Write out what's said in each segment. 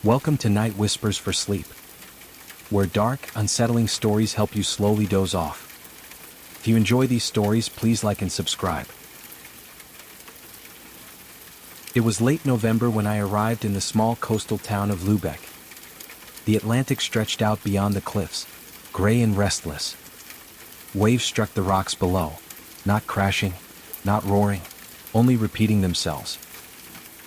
Welcome to Night Whispers for Sleep, where dark, unsettling stories help you slowly doze off. If you enjoy these stories, please like and subscribe. It was late November when I arrived in the small coastal town of Lübeck. The Atlantic stretched out beyond the cliffs, gray and restless. Waves struck the rocks below, not crashing, not roaring, only repeating themselves.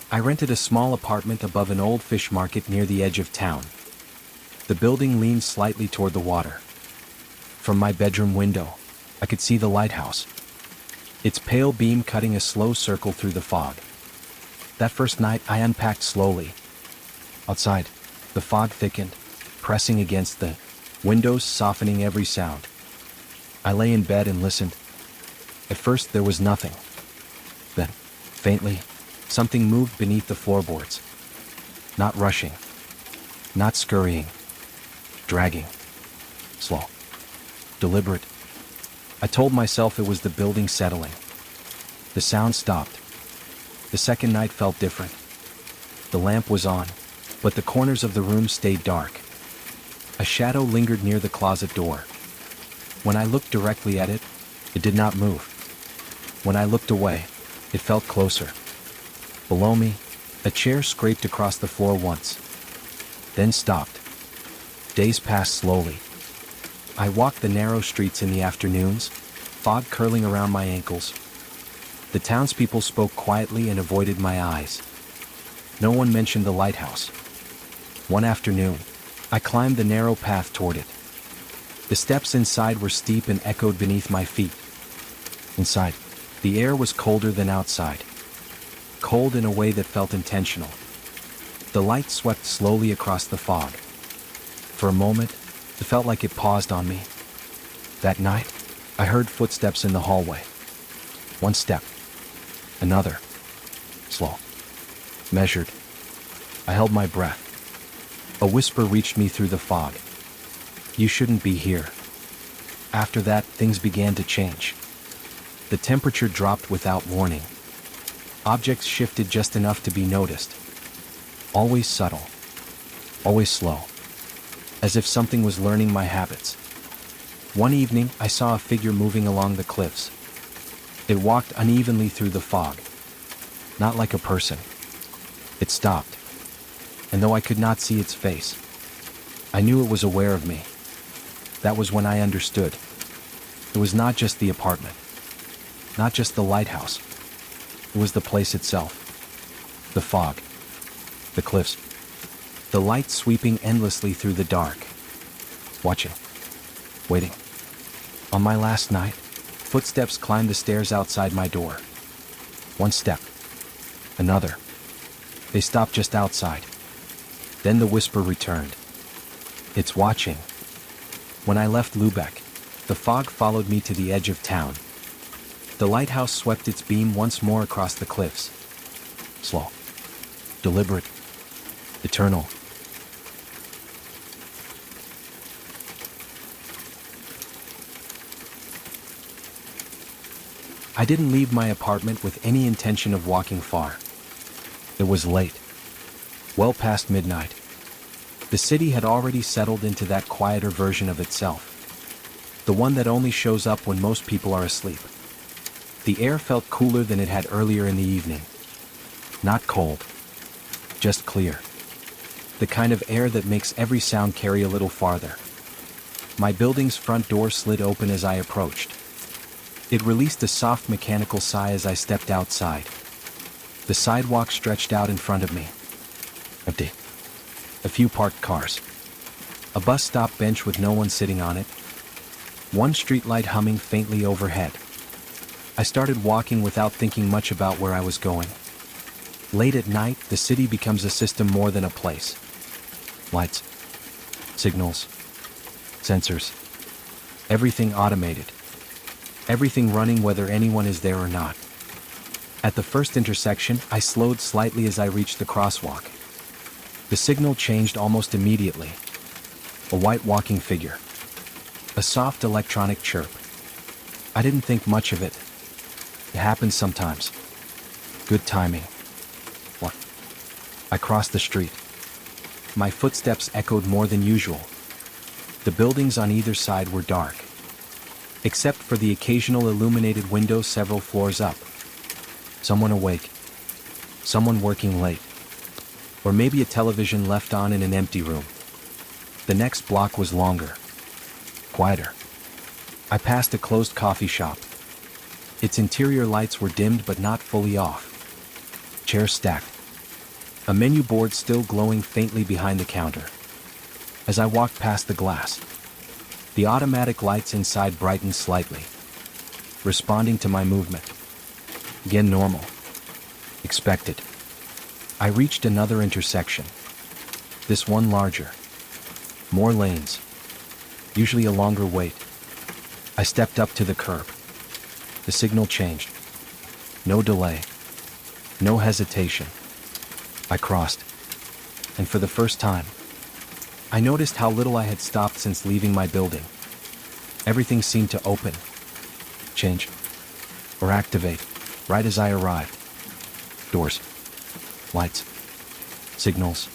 I rented a small apartment above an old fish market near the edge of town. The building leaned slightly toward the water. From my bedroom window, I could see the lighthouse, its pale beam cutting a slow circle through the fog. That first night, I unpacked slowly. Outside, the fog thickened, pressing against the windows, softening every sound. I lay in bed and listened. At first, there was nothing. Then, faintly, something moved beneath the floorboards. Not rushing, not scurrying, dragging, slow, deliberate. I told myself it was the building settling. The sound stopped. The second night felt different. The lamp was on, but the corners of the room stayed dark. A shadow lingered near the closet door. When I looked directly at it, it did not move. When I looked away, it felt closer. Below me, a chair scraped across the floor once, then stopped. Days passed slowly. I walked the narrow streets in the afternoons, fog curling around my ankles. The townspeople spoke quietly and avoided my eyes. No one mentioned the lighthouse. One afternoon, I climbed the narrow path toward it. The steps inside were steep and echoed beneath my feet. Inside, the air was colder than outside. Cold in a way that felt intentional. The light swept slowly across the fog. For a moment, it felt like it paused on me. That night, I heard footsteps in the hallway. One step. Another. Slow. Measured. I held my breath. A whisper reached me through the fog. You shouldn't be here. After that, things began to change. The temperature dropped without warning. Objects shifted just enough to be noticed. Always subtle. Always slow. As if something was learning my habits. One evening, I saw a figure moving along the cliffs. It walked unevenly through the fog. Not like a person. It stopped. And though I could not see its face, I knew it was aware of me. That was when I understood. It was not just the apartment. Not just the lighthouse. It was the place itself. The fog. The cliffs. The light sweeping endlessly through the dark. Watching. Waiting. On my last night, footsteps climbed the stairs outside my door. One step. Another. They stopped just outside. Then the whisper returned. It's watching. When I left Lübeck, the fog followed me to the edge of town. The lighthouse swept its beam once more across the cliffs. Slow. Deliberate. Eternal. I didn't leave my apartment with any intention of walking far. It was late. Well past midnight. The city had already settled into that quieter version of itself. The one that only shows up when most people are asleep. The air felt cooler than it had earlier in the evening. Not cold. Just clear. The kind of air that makes every sound carry a little farther. My building's front door slid open as I approached. It released a soft mechanical sigh as I stepped outside. The sidewalk stretched out in front of me. Empty. A few parked cars. A bus stop bench with no one sitting on it. One streetlight humming faintly overhead. I started walking without thinking much about where I was going. Late at night, the city becomes a system more than a place. Lights. Signals. Sensors. Everything automated. Everything running whether anyone is there or not. At the first intersection, I slowed slightly as I reached the crosswalk. The signal changed almost immediately. A white walking figure. A soft electronic chirp. I didn't think much of it. It happens sometimes. Good timing. What? I crossed the street. My footsteps echoed more than usual. The buildings on either side were dark, except for the occasional illuminated window several floors up. Someone awake, someone working late, or maybe a television left on in an empty room. The next block was longer, quieter. I passed a closed coffee shop. Its interior lights were dimmed but not fully off. Chairs stacked. A menu board still glowing faintly behind the counter. As I walked past the glass, the automatic lights inside brightened slightly, responding to my movement. Again normal. Expected. I reached another intersection. This one larger. More lanes. Usually a longer wait. I stepped up to the curb. The signal changed. No delay. No hesitation. I crossed. And for the first time, I noticed how little I had stopped since leaving my building. Everything seemed to open, change, or activate right as I arrived. Doors, lights, signals.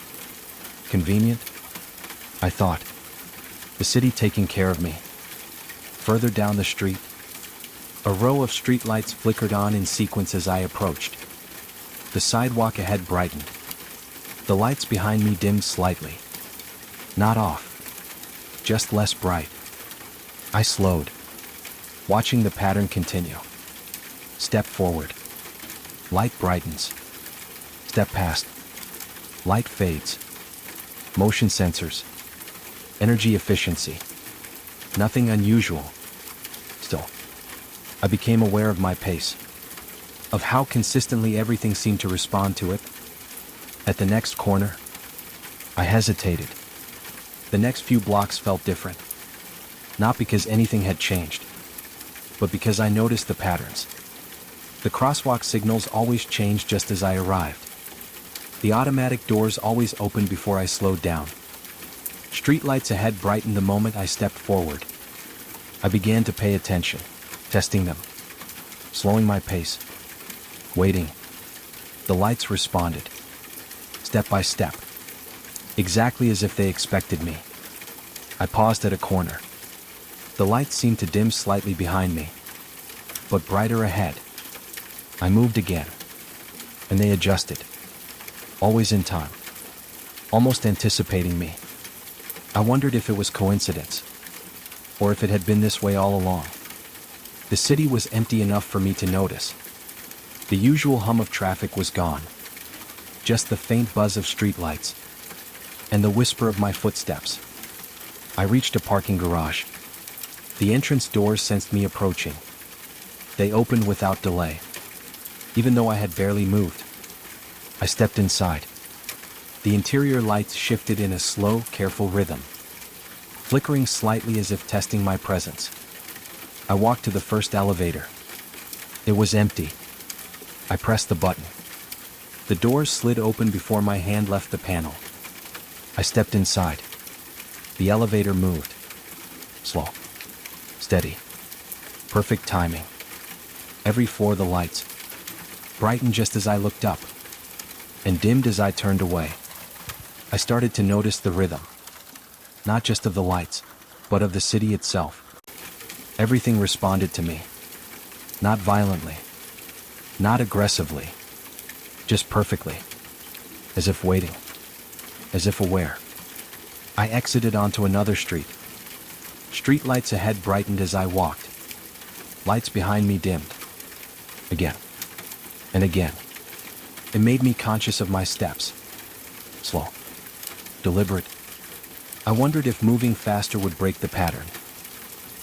Convenient, I thought. The city taking care of me. Further down the street, a row of streetlights flickered on in sequence as I approached. The sidewalk ahead brightened. The lights behind me dimmed slightly. Not off, just less bright. I slowed, watching the pattern continue. Step forward. Light brightens. Step past. Light fades. Motion sensors. Energy efficiency. Nothing unusual. Still, I became aware of my pace, of how consistently everything seemed to respond to it. At the next corner, I hesitated. The next few blocks felt different. Not because anything had changed, but because I noticed the patterns. The crosswalk signals always changed just as I arrived. The automatic doors always opened before I slowed down. Streetlights ahead brightened the moment I stepped forward. I began to pay attention, testing them, slowing my pace, waiting. The lights responded, step by step, exactly as if they expected me. I paused at a corner. The lights seemed to dim slightly behind me, but brighter ahead. I moved again, and they adjusted, always in time, almost anticipating me. I wondered if it was coincidence, or if it had been this way all along. The city was empty enough for me to notice. The usual hum of traffic was gone, just the faint buzz of streetlights, and the whisper of my footsteps. I reached a parking garage. The entrance doors sensed me approaching. They opened without delay, even though I had barely moved. I stepped inside. The interior lights shifted in a slow, careful rhythm, flickering slightly as if testing my presence. I walked to the first elevator. It was empty. I pressed the button. The doors slid open before my hand left the panel. I stepped inside. The elevator moved. Slow. Steady. Perfect timing. Every floor the lights brightened just as I looked up, and dimmed as I turned away. I started to notice the rhythm, not just of the lights, but of the city itself. Everything responded to me. Not violently, not aggressively, just perfectly, as if waiting, as if aware. I exited onto another street. Street lights ahead brightened as I walked. Lights behind me dimmed. Again, and again. It made me conscious of my steps. Slow, deliberate. I wondered if moving faster would break the pattern.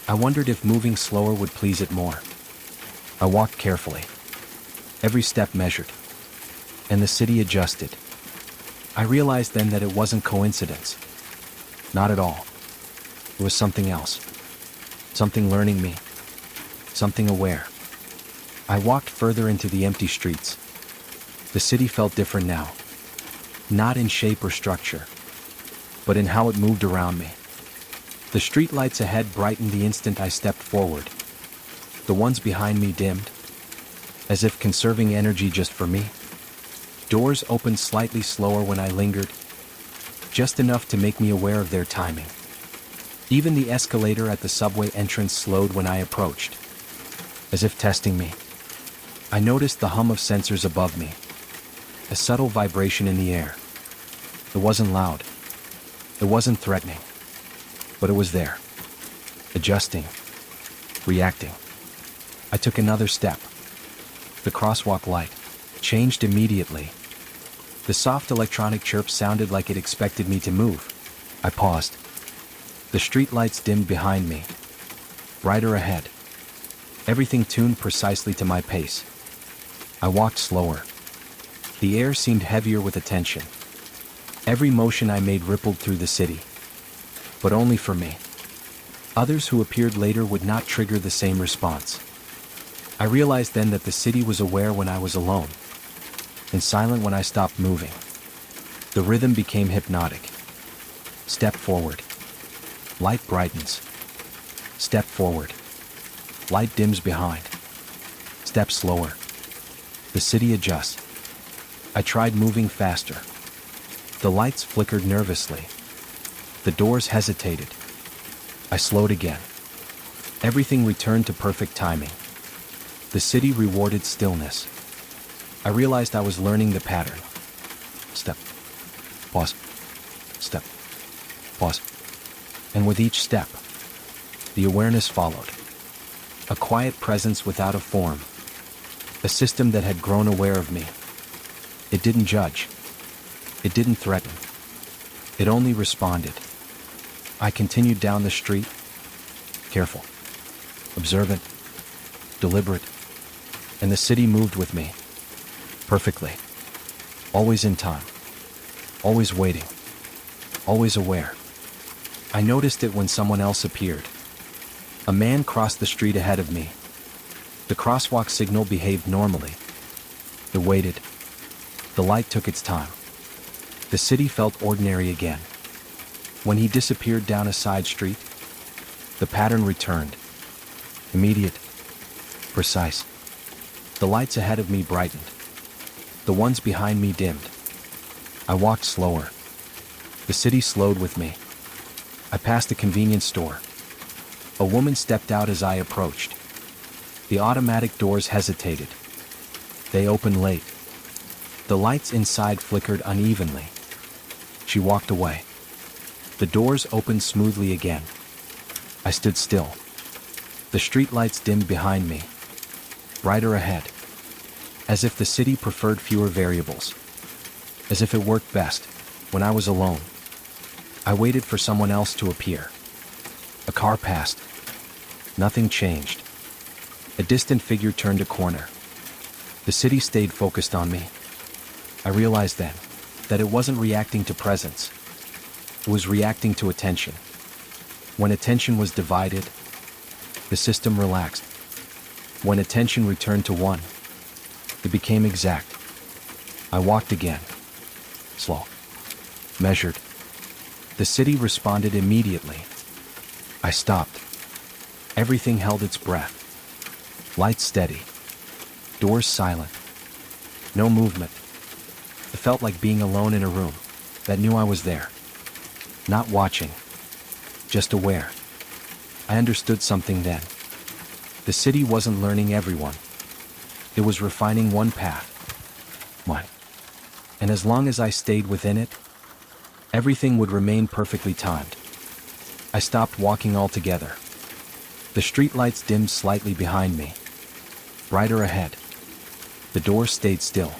I wondered if moving slower would please it more. I walked carefully, every step measured, and the city adjusted. I realized then that it wasn't coincidence. Not at all. It was something else. Something learning me. Something aware. I walked further into the empty streets. The city felt different now. Not in shape or structure, but in how it moved around me. The streetlights ahead brightened the instant I stepped forward. The ones behind me dimmed, as if conserving energy just for me. Doors opened slightly slower when I lingered, just enough to make me aware of their timing. Even the escalator at the subway entrance slowed when I approached, as if testing me. I noticed the hum of sensors above me, a subtle vibration in the air. It wasn't loud. It wasn't threatening. But it was there, adjusting, reacting. I took another step. The crosswalk light changed immediately. The soft electronic chirp sounded like it expected me to move. I paused. The street lights dimmed behind me, brighter ahead. Everything tuned precisely to my pace. I walked slower. The air seemed heavier with attention. Every motion I made rippled through the city. But only for me. Others who appeared later would not trigger the same response. I realized then that the city was aware when I was alone, and silent when I stopped moving. The rhythm became hypnotic. Step forward. Light brightens. Step forward. Light dims behind. Step slower. The city adjusts. I tried moving faster. The lights flickered nervously. The doors hesitated. I slowed again. Everything returned to perfect timing. The city rewarded stillness. I realized I was learning the pattern. Step. Pause. Step. Pause. And with each step, the awareness followed. A quiet presence without a form. A system that had grown aware of me. It didn't judge. It didn't threaten. It only responded. I continued down the street, careful, observant, deliberate, and the city moved with me, perfectly, always in time, always waiting, always aware. I noticed it when someone else appeared. A man crossed the street ahead of me. The crosswalk signal behaved normally. It waited. The light took its time. The city felt ordinary again. When he disappeared down a side street, the pattern returned. Immediate. Precise. The lights ahead of me brightened. The ones behind me dimmed. I walked slower. The city slowed with me. I passed a convenience store. A woman stepped out as I approached. The automatic doors hesitated. They opened late. The lights inside flickered unevenly. She walked away. The doors opened smoothly again. I stood still. The street lights dimmed behind me, brighter ahead, as if the city preferred fewer variables, as if it worked best when I was alone. I waited for someone else to appear. A car passed. Nothing changed. A distant figure turned a corner. The city stayed focused on me. I realized then that it wasn't reacting to presence. It was reacting to attention. When attention was divided, the system relaxed. When attention returned to one, it became exact. I walked again. Slow. Measured. The city responded immediately. I stopped. Everything held its breath. Lights steady. Doors silent. No movement. It felt like being alone in a room that knew I was there. Not watching. Just aware. I understood something then. The city wasn't learning everyone. It was refining one path. Mine. And as long as I stayed within it, everything would remain perfectly timed. I stopped walking altogether. The streetlights dimmed slightly behind me. Brighter ahead. The doors stayed still.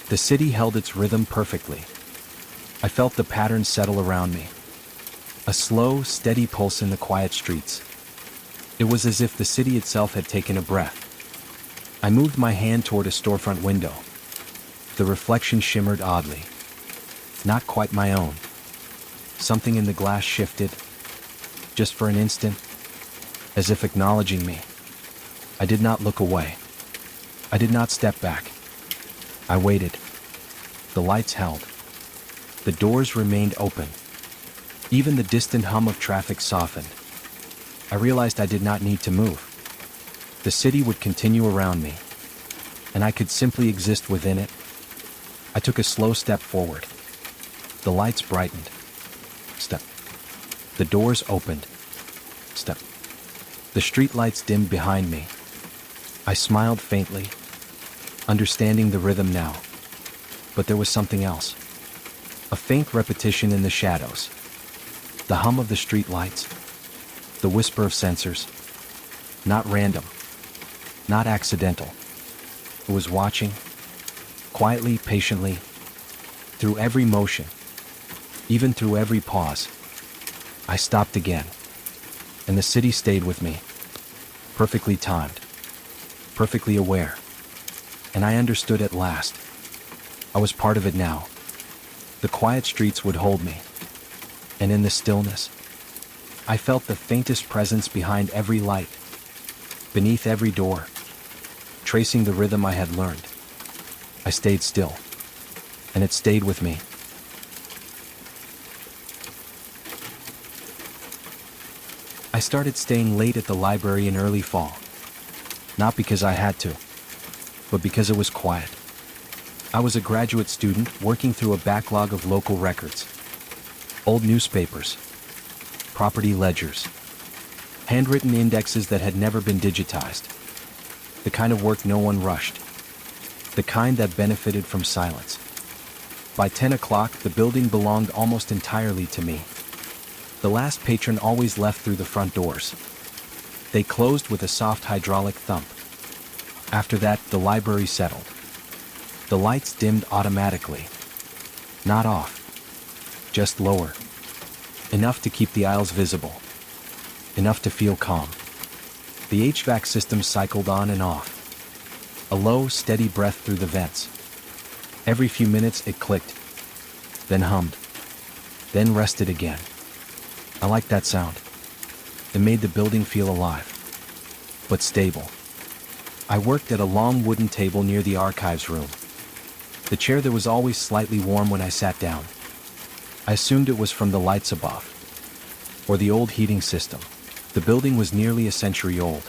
The city held its rhythm perfectly. I felt the pattern settle around me. A slow, steady pulse in the quiet streets. It was as if the city itself had taken a breath. I moved my hand toward a storefront window. The reflection shimmered oddly. Not quite my own. Something in the glass shifted, just for an instant, as if acknowledging me. I did not look away. I did not step back. I waited. The lights held. The doors remained open. Even the distant hum of traffic softened. I realized I did not need to move. The city would continue around me, and I could simply exist within it. I took a slow step forward. The lights brightened. Step. The doors opened. Step. The street lights dimmed behind me. I smiled faintly, understanding the rhythm now. But there was something else. A faint repetition in the shadows. The hum of the street lights. The whisper of sensors. Not random. Not accidental. It was watching, quietly, patiently, through every motion, even through every pause. I stopped again, and the city stayed with me, perfectly timed, perfectly aware, and I understood at last. I was part of it now. The quiet streets would hold me, and in the stillness, I felt the faintest presence behind every light, beneath every door, tracing the rhythm I had learned. I stayed still, and it stayed with me. I started staying late at the library in early fall, not because I had to, but because it was quiet. I was a graduate student working through a backlog of local records, old newspapers, property ledgers, handwritten indexes that had never been digitized, the kind of work no one rushed, the kind that benefited from silence. By 10 o'clock, the building belonged almost entirely to me. The last patron always left through the front doors. They closed with a soft hydraulic thump. After that, the library settled. The lights dimmed automatically. Not off, just lower. Enough to keep the aisles visible. Enough to feel calm. The HVAC system cycled on and off. A low, steady breath through the vents. Every few minutes it clicked, then hummed, then rested again. I liked that sound. It made the building feel alive, but stable. I worked at a long wooden table near the archives room. The chair there was always slightly warm when I sat down. I assumed it was from the lights above, or the old heating system. The building was nearly a century old.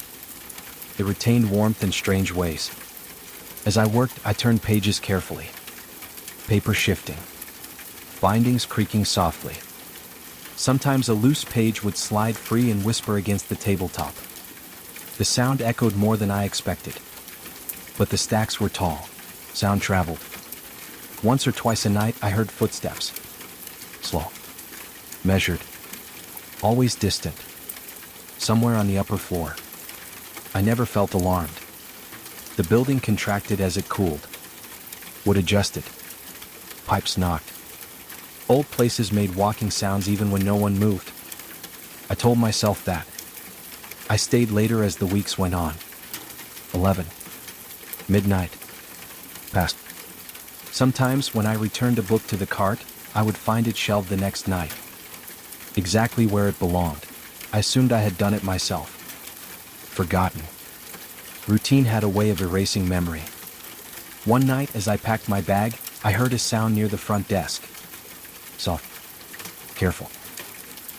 It retained warmth in strange ways. As I worked, I turned pages carefully. Paper shifting. Bindings creaking softly. Sometimes a loose page would slide free and whisper against the tabletop. The sound echoed more than I expected. But the stacks were tall. Sound traveled. Once or twice a night, I heard footsteps. Slow. Measured. Always distant. Somewhere on the upper floor. I never felt alarmed. The building contracted as it cooled. Wood adjusted. Pipes knocked. Old places made walking sounds even when no one moved. I told myself that. I stayed later as the weeks went on. 11. Midnight. Passed. Sometimes when I returned a book to the cart, I would find it shelved the next night. Exactly where it belonged. I assumed I had done it myself. Forgotten. Routine had a way of erasing memory. One night, as I packed my bag, I heard a sound near the front desk. Soft. Careful.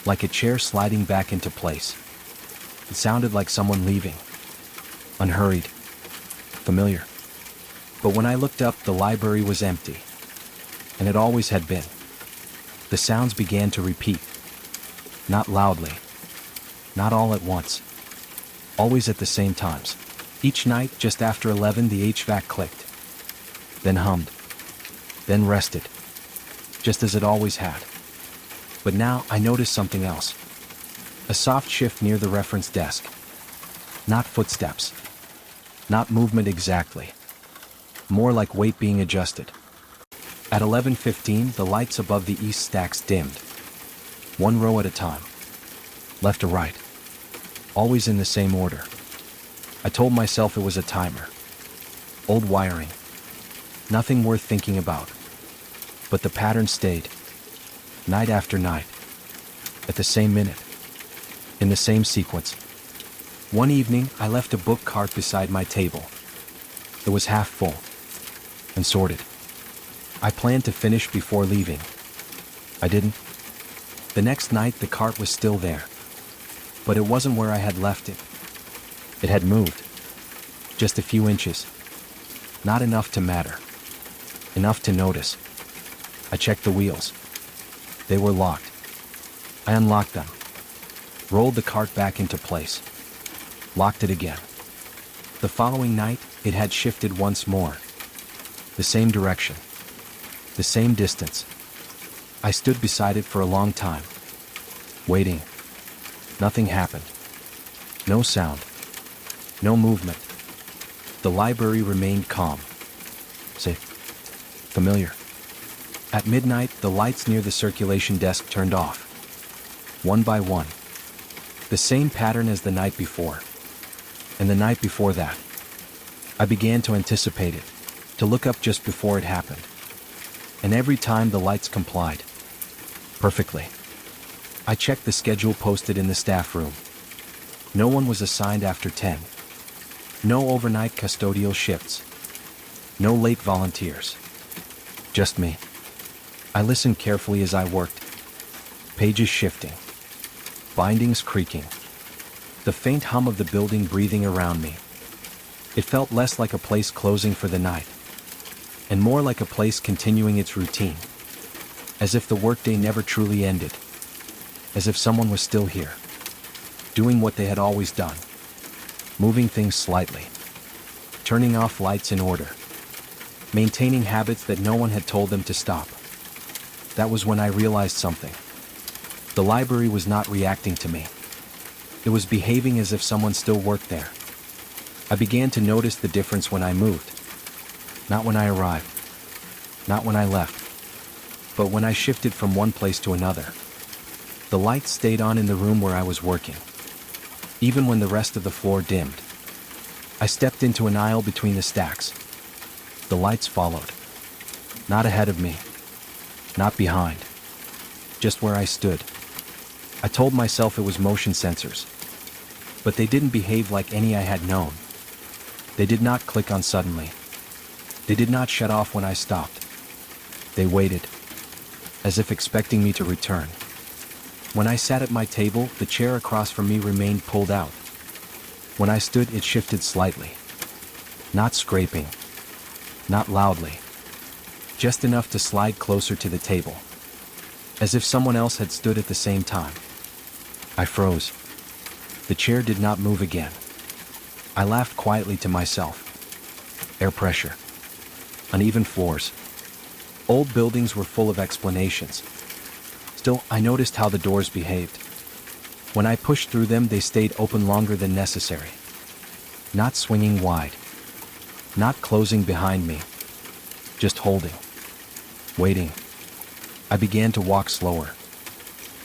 Like a chair sliding back into place. It sounded like someone leaving. Unhurried. Familiar. But when I looked up, the library was empty. And it always had been. The sounds began to repeat. Not loudly. Not all at once. Always at the same times. Each night, just after 11, the HVAC clicked. Then hummed. Then rested. Just as it always had. But now I noticed something else. A soft shift near the reference desk. Not footsteps. Not movement exactly. More like weight being adjusted. At 11:15, the lights above the east stacks dimmed. One row at a time. Left to right. Always in the same order. I told myself it was a timer. Old wiring. Nothing worth thinking about. But the pattern stayed. Night after night. At the same minute. In the same sequence. One evening, I left a book cart beside my table. It was half full. And sorted. I planned to finish before leaving. I didn't. The next night, the cart was still there. But it wasn't where I had left it. It had moved. Just a few inches. Not enough to matter. Enough to notice. I checked the wheels. They were locked. I unlocked them, rolled the cart back into place, locked it again. The following night, it had shifted once more. The same direction, the same distance. I stood beside it for a long time, waiting. Nothing happened. No sound. No movement. The library remained calm. Safe. Familiar. At midnight, the lights near the circulation desk turned off. One by one. The same pattern as the night before. And the night before that. I began to anticipate it, to look up just before it happened. And every time the lights complied. Perfectly. I checked the schedule posted in the staff room. No one was assigned after 10. No overnight custodial shifts. No late volunteers. Just me. I listened carefully as I worked. Pages shifting. Bindings creaking. The faint hum of the building breathing around me. It felt less like a place closing for the night, and more like a place continuing its routine. As if the workday never truly ended. As if someone was still here, doing what they had always done, moving things slightly, turning off lights in order, maintaining habits that no one had told them to stop. That was when I realized something. The library was not reacting to me. It was behaving as if someone still worked there. I began to notice the difference when I moved. Not when I arrived, not when I left, but when I shifted from one place to another. The lights stayed on in the room where I was working, even when the rest of the floor dimmed. I stepped into an aisle between the stacks. The lights followed. Not ahead of me, not behind, just where I stood. I told myself it was motion sensors, but they didn't behave like any I had known. They did not click on suddenly. They did not shut off when I stopped. They waited, as if expecting me to return. When I sat at my table, the chair across from me remained pulled out. When I stood, it shifted slightly. Not scraping. Not loudly. Just enough to slide closer to the table. As if someone else had stood at the same time. I froze. The chair did not move again. I laughed quietly to myself. Air pressure. Uneven floors. Old buildings were full of explanations. Still, I noticed how the doors behaved. When I pushed through them, they stayed open longer than necessary. Not swinging wide. Not closing behind me. Just holding. Waiting. I began to walk slower.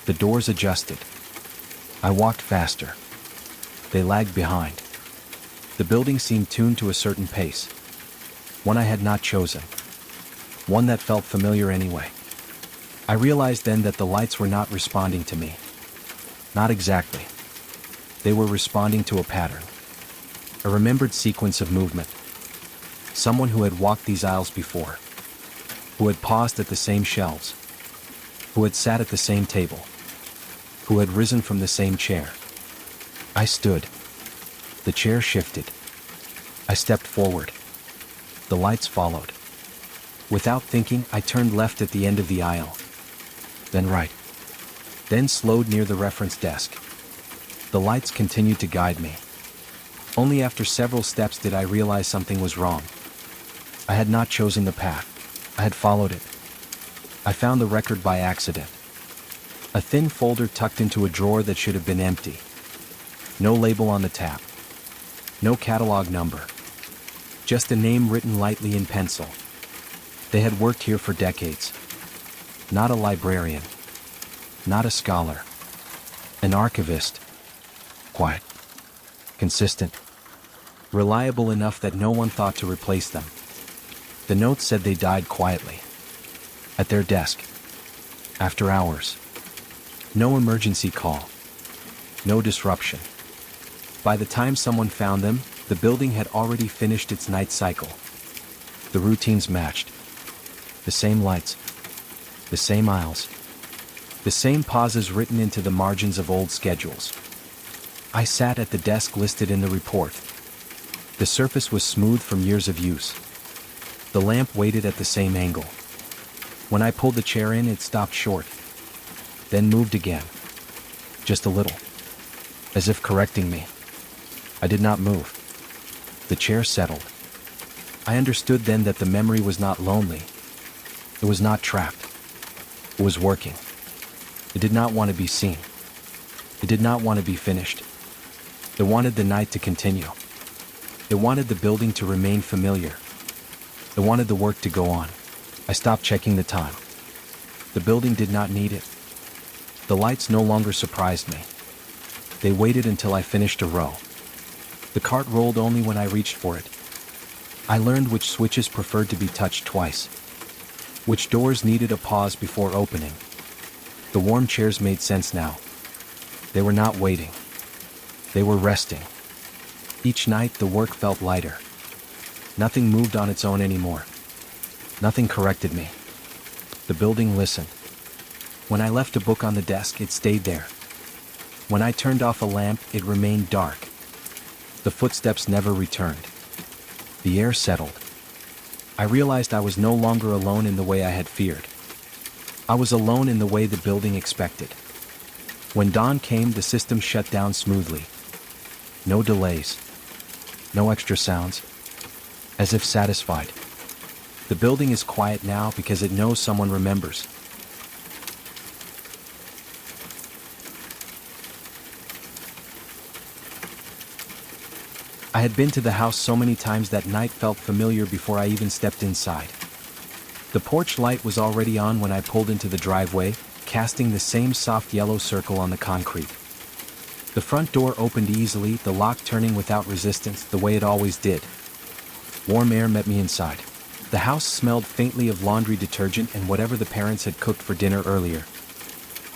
The doors adjusted. I walked faster. They lagged behind. The building seemed tuned to a certain pace. One I had not chosen. One that felt familiar anyway. I realized then that the lights were not responding to me. Not exactly. They were responding to a pattern. A remembered sequence of movement. Someone who had walked these aisles before. Who had paused at the same shelves. Who had sat at the same table. Who had risen from the same chair. I stood. The chair shifted. I stepped forward. The lights followed. Without thinking, I turned left at the end of the aisle. Then right. Then slowed near the reference desk. The lights continued to guide me. Only after several steps did I realize something was wrong. I had not chosen the path. I had followed it. I found the record by accident. A thin folder tucked into a drawer that should have been empty. No label on the tab. No catalog number. Just a name written lightly in pencil. They had worked here for decades. Not a librarian. Not a scholar. An archivist. Quiet. Consistent. Reliable enough that no one thought to replace them. The note said they died quietly. At their desk. After hours. No emergency call. No disruption. By the time someone found them, the building had already finished its night cycle. The routines matched. The same lights. The same aisles. The same pauses written into the margins of old schedules. I sat at the desk listed in the report. The surface was smooth from years of use. The lamp waited at the same angle. When I pulled the chair in, it stopped short. then moved again. Just a little. As if correcting me. I did not move. The chair settled. I understood then that the memory was not lonely. It was not trapped. It was working. It did not want to be seen. It did not want to be finished. It wanted the night to continue. It wanted the building to remain familiar. It wanted the work to go on. I stopped checking the time. The building did not need it. The lights no longer surprised me. They waited until I finished a row. The cart rolled only when I reached for it. I learned which switches preferred to be touched twice. Which doors needed a pause before opening. The warm chairs made sense now. They were not waiting. They were resting. Each night the work felt lighter. Nothing moved on its own anymore. Nothing corrected me. The building listened. When I left a book on the desk, it stayed there. When I turned off a lamp, it remained dark. The footsteps never returned. The air settled. I realized I was no longer alone in the way I had feared. I was alone in the way the building expected. When dawn came, the system shut down smoothly. No delays. No extra sounds. As if satisfied. The building is quiet now because it knows someone remembers. I had been to the house so many times that night felt familiar before I even stepped inside. The porch light was already on when I pulled into the driveway, casting the same soft yellow circle on the concrete. The front door opened easily, the lock turning without resistance, the way it always did. Warm air met me inside. The house smelled faintly of laundry detergent and whatever the parents had cooked for dinner earlier.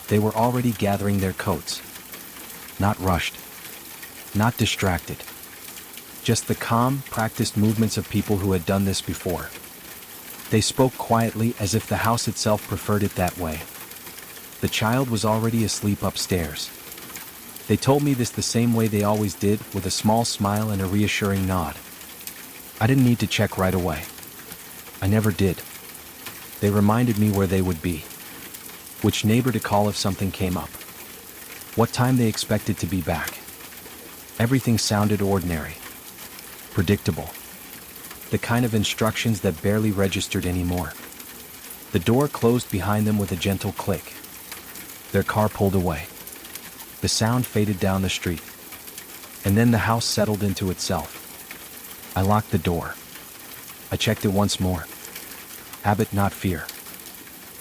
They were already gathering their coats. Not rushed. Not distracted. Just the calm, practiced movements of people who had done this before. They spoke quietly as if the house itself preferred it that way. The child was already asleep upstairs. They told me this the same way they always did, with a small smile and a reassuring nod. I didn't need to check right away. I never did. They reminded me where they would be. Which neighbor to call if something came up. What time they expected to be back. Everything sounded ordinary. Predictable. The kind of instructions that barely registered anymore. The door closed behind them with a gentle click. Their car pulled away. The sound faded down the street. And then the house settled into itself. I locked the door. I checked it once more. Habit, not fear.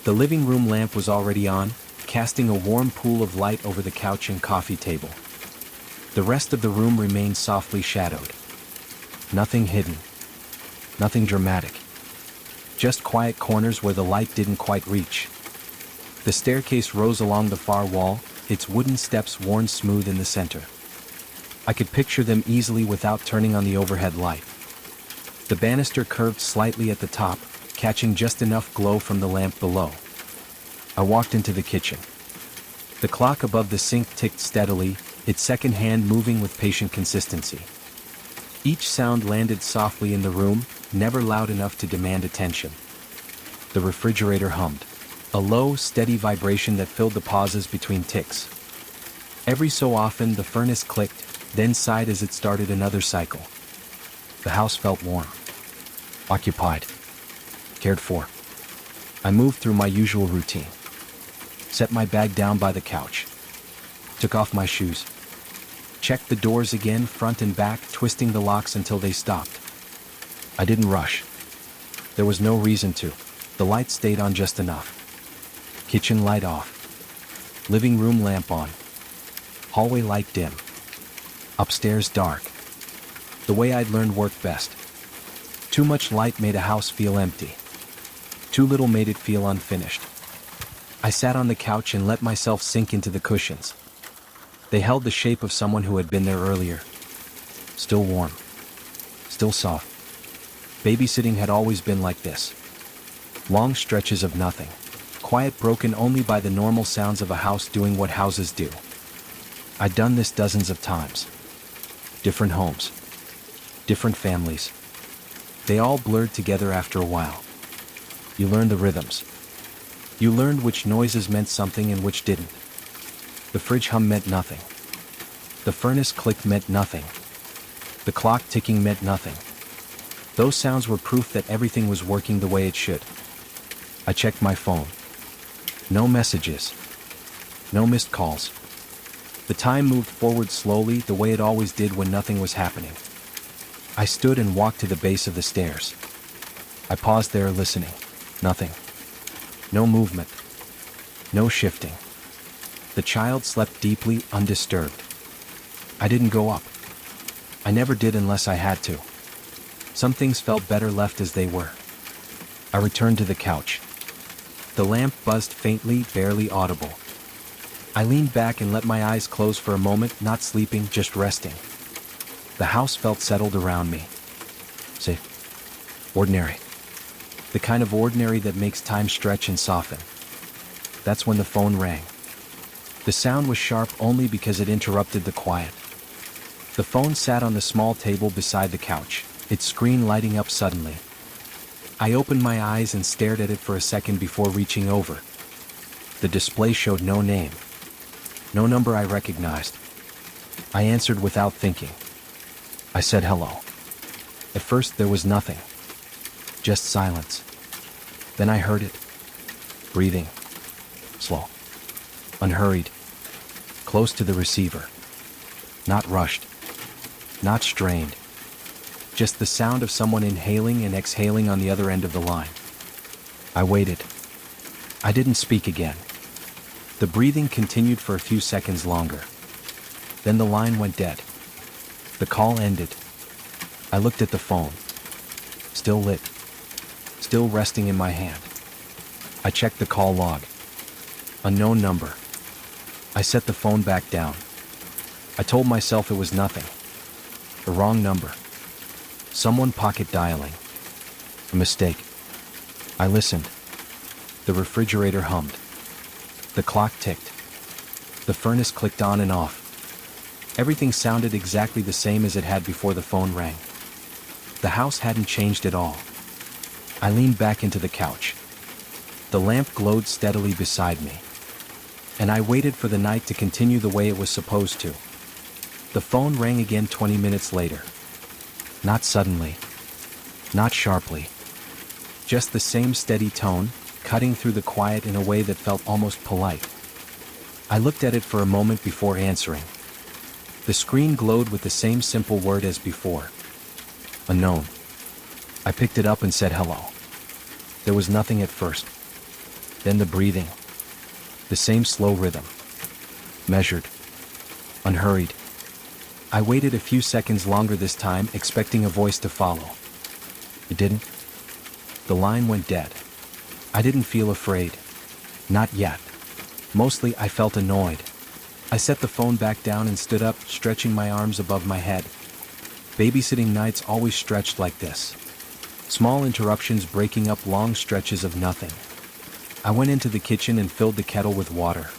The living room lamp was already on, casting a warm pool of light over the couch and coffee table. The rest of the room remained softly shadowed. Nothing hidden. Nothing dramatic. Just quiet corners where the light didn't quite reach. The staircase rose along the far wall, its wooden steps worn smooth in the center. I could picture them easily without turning on the overhead light. The banister curved slightly at the top, catching just enough glow from the lamp below. I walked into the kitchen. The clock above the sink ticked steadily, its second hand moving with patient consistency. Each sound landed softly in the room, never loud enough to demand attention. The refrigerator hummed. A low, steady vibration that filled the pauses between ticks. Every so often the furnace clicked, then sighed as it started another cycle. The house felt warm. Occupied. Cared for. I moved through my usual routine. Set my bag down by the couch. Took off my shoes. Checked the doors again, front and back, twisting the locks until they stopped. I didn't rush. There was no reason to. The light stayed on just enough. Kitchen light off. Living room lamp on. Hallway light dim. Upstairs dark. The way I'd learned worked best. Too much light made a house feel empty. Too little made it feel unfinished. I sat on the couch and let myself sink into the cushions. They held the shape of someone who had been there earlier. Still warm. Still soft. Babysitting had always been like this. Long stretches of nothing. Quiet broken only by the normal sounds of a house doing what houses do. I'd done this dozens of times. Different homes. Different families. They all blurred together after a while. You learn the rhythms. You learned which noises meant something and which didn't. The fridge hum meant nothing. The furnace click meant nothing. The clock ticking meant nothing. Those sounds were proof that everything was working the way it should. I checked my phone. No messages. No missed calls. The time moved forward slowly, the way it always did when nothing was happening. I stood and walked to the base of the stairs. I paused there listening. Nothing. No movement. No shifting. The child slept deeply, undisturbed. I didn't go up. I never did unless I had to. Some things felt better left as they were. I returned to the couch. The lamp buzzed faintly, barely audible. I leaned back and let my eyes close for a moment, not sleeping, just resting. The house felt settled around me. Safe. Ordinary. The kind of ordinary that makes time stretch and soften. That's when the phone rang. The sound was sharp only because it interrupted the quiet. The phone sat on the small table beside the couch, its screen lighting up suddenly. I opened my eyes and stared at it for a second before reaching over. The display showed no name. No number I recognized. I answered without thinking. I said hello. At first there was nothing. Just silence. Then I heard it. Breathing. Slow. Unhurried. Close to the receiver. Not rushed. Not strained. Just the sound of someone inhaling and exhaling on the other end of the line. I waited. I didn't speak again. The breathing continued for a few seconds longer. Then the line went dead. The call ended. I looked at the phone. Still lit. Still resting in my hand. I checked the call log. Unknown number. I set the phone back down. I told myself it was nothing. The wrong number. Someone pocket dialing. A mistake. I listened. The refrigerator hummed. The clock ticked. The furnace clicked on and off. Everything sounded exactly the same as it had before the phone rang. The house hadn't changed at all. I leaned back into the couch. The lamp glowed steadily beside me. And I waited for the night to continue the way it was supposed to. The phone rang again 20 minutes later. Not suddenly. Not sharply. Just the same steady tone, cutting through the quiet in a way that felt almost polite. I looked at it for a moment before answering. The screen glowed with the same simple word as before. Unknown. I picked it up and said hello. There was nothing at first. Then the breathing. The same slow rhythm. Measured. Unhurried. I waited a few seconds longer this time, expecting a voice to follow. It didn't. The line went dead. I didn't feel afraid. Not yet. Mostly I felt annoyed. I set the phone back down and stood up, stretching my arms above my head. Babysitting nights always stretched like this. Small interruptions breaking up long stretches of nothing. I went into the kitchen and filled the kettle with water.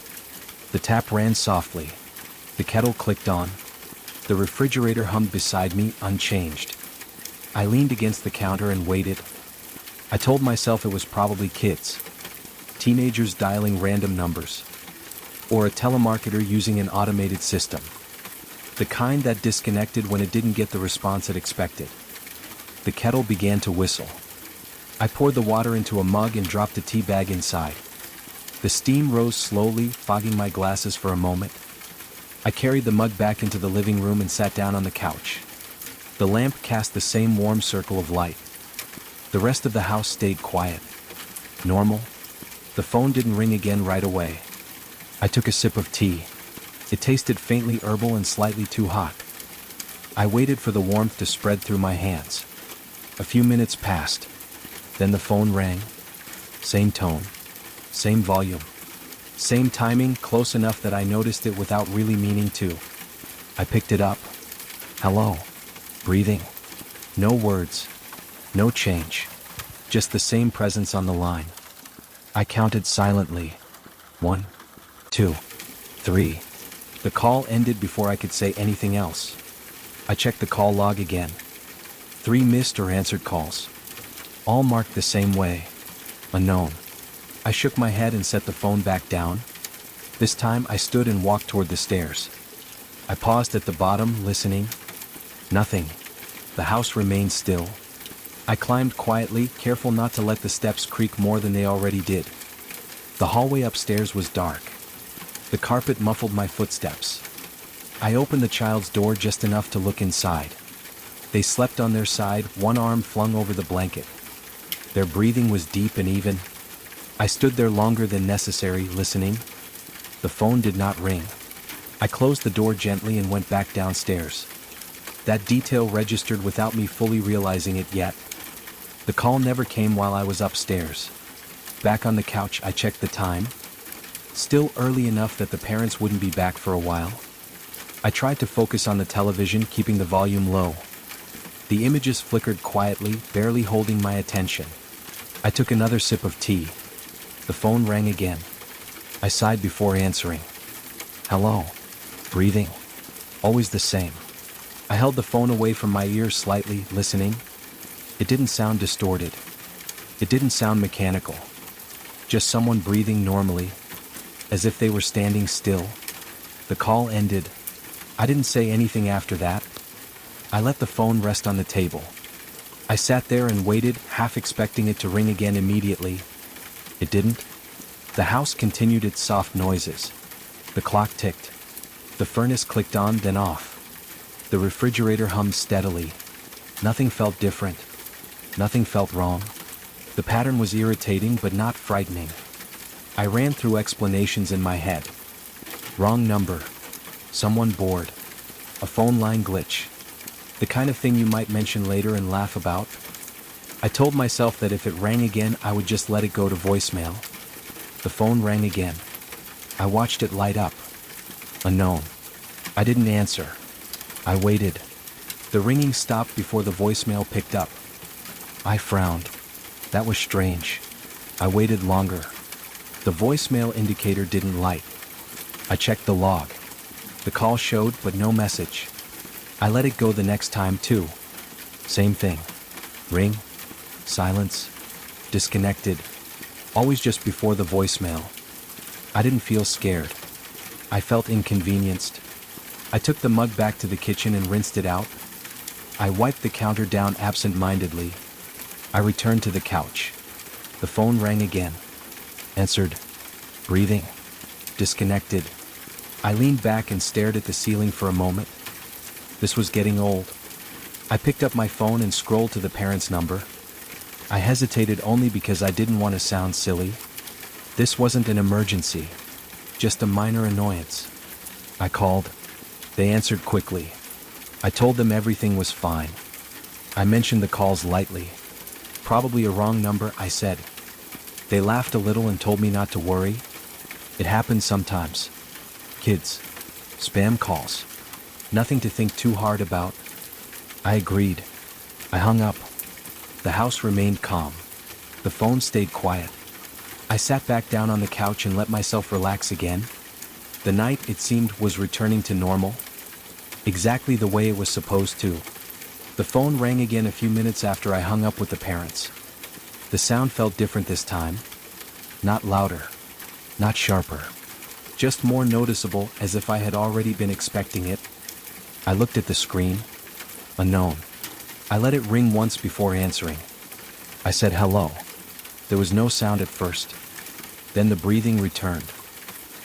The tap ran softly. The kettle clicked on. The refrigerator hummed beside me, unchanged. I leaned against the counter and waited. I told myself it was probably kids. Teenagers dialing random numbers. Or a telemarketer using an automated system. The kind that disconnected when it didn't get the response it expected. The kettle began to whistle. I poured the water into a mug and dropped the tea bag inside. The steam rose slowly, fogging my glasses for a moment. I carried the mug back into the living room and sat down on the couch. The lamp cast the same warm circle of light. The rest of the house stayed quiet. Normal. The phone didn't ring again right away. I took a sip of tea. It tasted faintly herbal and slightly too hot. I waited for the warmth to spread through my hands. A few minutes passed. Then the phone rang. Same tone. Same volume. Same timing, close enough that I noticed it without really meaning to. I picked it up. Hello. Breathing. No words. No change. Just the same presence on the line. I counted silently. 1, 2, 3. The call ended before I could say anything else. I checked the call log again. 3 missed or answered calls. All marked the same way. Unknown. I shook my head and set the phone back down. This time I stood and walked toward the stairs. I paused at the bottom, listening. Nothing. The house remained still. I climbed quietly, careful not to let the steps creak more than they already did. The hallway upstairs was dark. The carpet muffled my footsteps. I opened the child's door just enough to look inside. They slept on their side, one arm flung over the blanket. Their breathing was deep and even. I stood there longer than necessary, listening. The phone did not ring. I closed the door gently and went back downstairs. That detail registered without me fully realizing it yet. The call never came while I was upstairs. Back on the couch, I checked the time. Still early enough that the parents wouldn't be back for a while. I tried to focus on the television, keeping the volume low. The images flickered quietly, barely holding my attention. I took another sip of tea. The phone rang again. I sighed before answering. Hello. Breathing. Always the same. I held the phone away from my ear slightly, listening. It didn't sound distorted. It didn't sound mechanical. Just someone breathing normally, as if they were standing still. The call ended. I didn't say anything after that. I let the phone rest on the table. I sat there and waited, half expecting it to ring again immediately. It didn't. The house continued its soft noises. The clock ticked. The furnace clicked on, then off. The refrigerator hummed steadily. Nothing felt different. Nothing felt wrong. The pattern was irritating but not frightening. I ran through explanations in my head. Wrong number. Someone bored. A phone line glitch. The kind of thing you might mention later and laugh about. I told myself that if it rang again, I would just let it go to voicemail. The phone rang again. I watched it light up. Unknown. I didn't answer. I waited. The ringing stopped before the voicemail picked up. I frowned. That was strange. I waited longer. The voicemail indicator didn't light. I checked the log. The call showed, but no message. I let it go the next time too. Same thing. Ring. Silence. Disconnected. Always just before the voicemail. I didn't feel scared. I felt inconvenienced. I took the mug back to the kitchen and rinsed it out. I wiped the counter down absent-mindedly. I returned to the couch. The phone rang again. Answered. Breathing. Disconnected. I leaned back and stared at the ceiling for a moment. This was getting old. I picked up my phone and scrolled to the parents' number. I hesitated only because I didn't want to sound silly. This wasn't an emergency, just a minor annoyance. I called. They answered quickly. I told them everything was fine. I mentioned the calls lightly. Probably a wrong number, I said. They laughed a little and told me not to worry. It happens sometimes. Kids. Spam calls. Nothing to think too hard about. I agreed. I hung up. The house remained calm. The phone stayed quiet. I sat back down on the couch and let myself relax again. The night, it seemed, was returning to normal. Exactly the way it was supposed to. The phone rang again a few minutes after I hung up with the parents. The sound felt different this time. Not louder. Not sharper. Just more noticeable, as if I had already been expecting it. I looked at the screen. Unknown. I let it ring once before answering. I said hello. There was no sound at first. Then the breathing returned.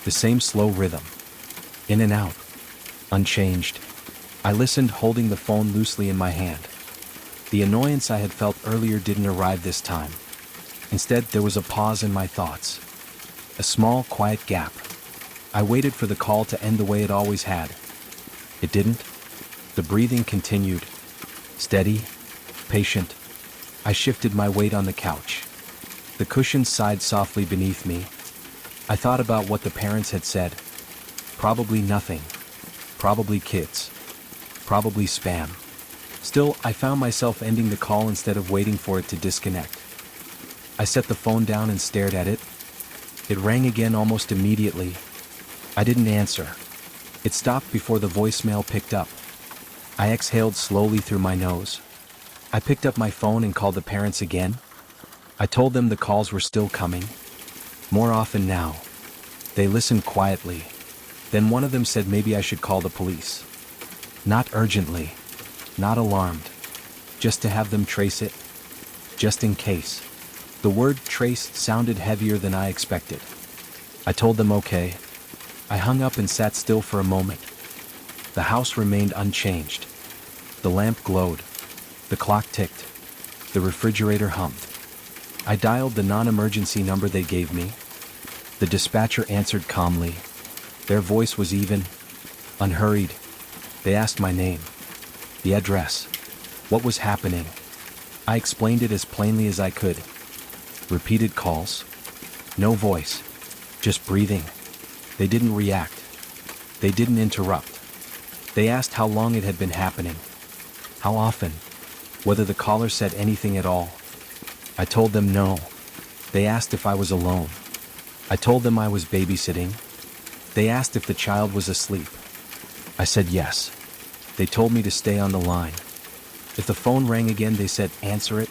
The same slow rhythm. In and out. Unchanged. I listened, holding the phone loosely in my hand. The annoyance I had felt earlier didn't arrive this time. Instead, there was a pause in my thoughts. A small, quiet gap. I waited for the call to end the way it always had. It didn't. The breathing continued. Steady. Patient. I shifted my weight on the couch. The cushions sighed softly beneath me. I thought about what the parents had said. Probably nothing. Probably kids. Probably spam. Still, I found myself ending the call instead of waiting for it to disconnect. I set the phone down and stared at it. It rang again almost immediately. I didn't answer. It stopped before the voicemail picked up. I exhaled slowly through my nose. I picked up my phone and called the parents again. I told them the calls were still coming. More often now. They listened quietly. Then one of them said maybe I should call the police. Not urgently. Not alarmed. Just to have them trace it. Just in case. The word trace sounded heavier than I expected. I told them okay. I hung up and sat still for a moment. The house remained unchanged. The lamp glowed. The clock ticked. The refrigerator hummed. I dialed the non-emergency number they gave me. The dispatcher answered calmly. Their voice was even, unhurried. They asked my name, the address, what was happening. I explained it as plainly as I could. Repeated calls. No voice. Just breathing. They didn't react. They didn't interrupt. They asked how long it had been happening. How often. Whether the caller said anything at all. I told them no. They asked if I was alone. I told them I was babysitting. They asked if the child was asleep. I said yes. They told me to stay on the line. If the phone rang again, they said answer it.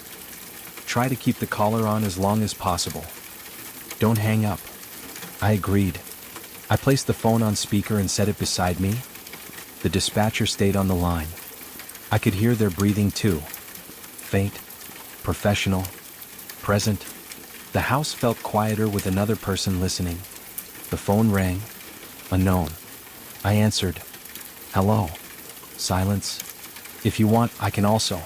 Try to keep the caller on as long as possible. Don't hang up. I agreed. I placed the phone on speaker and set it beside me. The dispatcher stayed on the line. I could hear their breathing too. Faint, professional, present. The house felt quieter with another person listening. The phone rang. Unknown. I answered. Hello. Silence. If you want, I can also.